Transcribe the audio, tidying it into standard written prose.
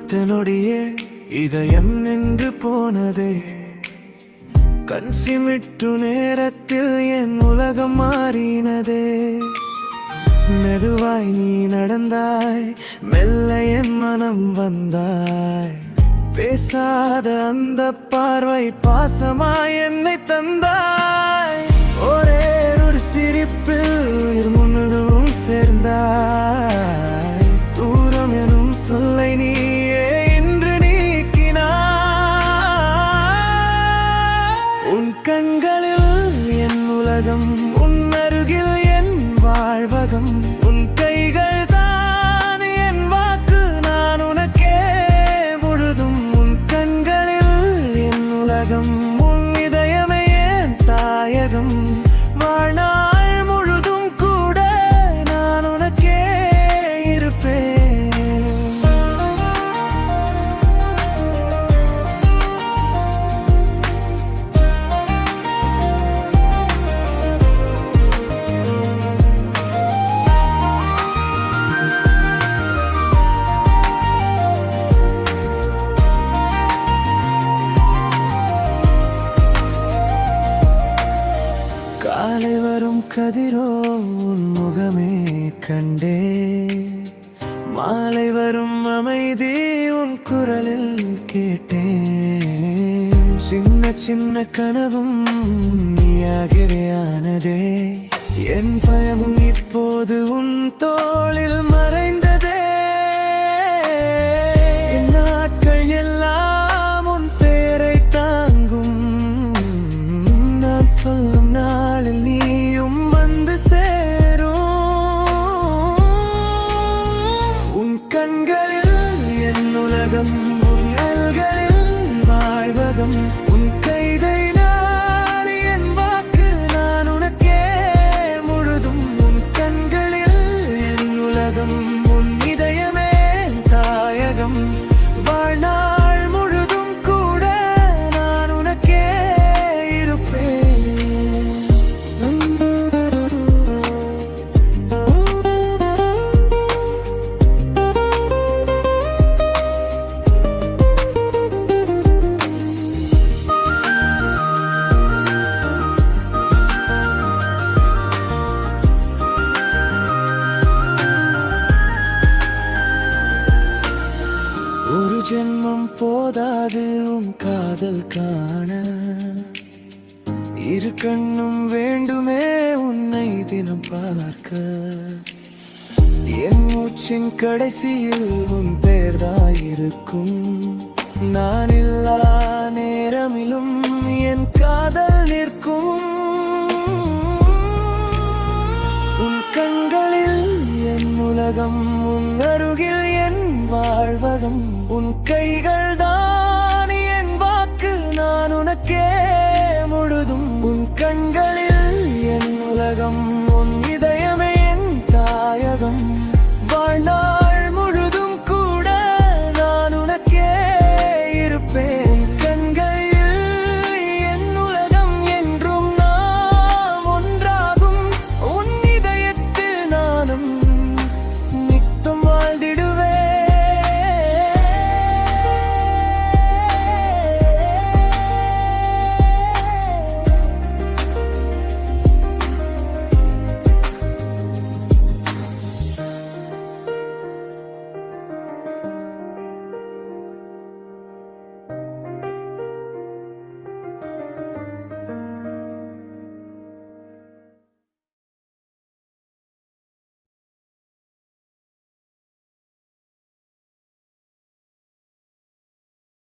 பார்த்த நொடியே இதயம் நின்று போனதே. கண் சிமிட்டு நேரத்தில் என் உலகம் மாறினதே. மெதுவாய் நீ நடந்தாய், மெல்ல என் மனம் வந்தாய். பேசாத அந்த பார்வை பாசமாய் என்னை தந்தாய். ஒரே ஒரு சிரிப்பில் உயிர் முழுதும் சேர்ந்தாய். தூரம் எனும் சொல்லை நீயே இன்று நீக்கினாய். உன் கண்களில் என் உலகம், உன் அருகில் என் வாழ்வகம். உன் கைகள் தான் என் வாக்கு, நான் உனக்கே முழுதும். உன் கண்களில் என் உலகம், உன் இதயமே என் தாயகம். வாழ்நாள் முழுதும் கூட நான் உனக்கே இருப்பேன். காலை வரும் கதிரோ உன் முகமே கண்டே. மாலை வரும் அமைதி உன் குரலில் கேட்டேன். சின்ன சின்ன கனவும் நீயாகவே ஆனதே. என் பயமும் இப்போது உன் தோளில் மறைந்ததே. நாட்கள் எல்லாம் உன் பெயரை தாங்கும். நான் சொல்லும் நாளில் நீயும் வந்து சேரும். உன் கண்களில் என் உலகம், உன் அல்களில் வாழ்வகம். உன் கைதை நான் என் வாக்கு, நான் உனக்கே முழுதும். உன் கண்களில் என் உலகம், உன் இதயமே தாயகம். வாழ்நாள் முழுதும் கூட நான் உனக்கே இருப்பேன். ஒரு ஜென்மம் போதாது உன் காதல் காண. இரு கண்ணும் வேண்டுமே உன்னை தினம் பார்க்க. என் மூச்சின் கடைசியில் உன் பெயர்தாயிருக்கும். நான் இல்லா நேரமிலும் என் காதல் நிற்கும். உன் கண்களில் என் உலகம், உன் அருகில் என் வாழ்வகம். உன் கைகள்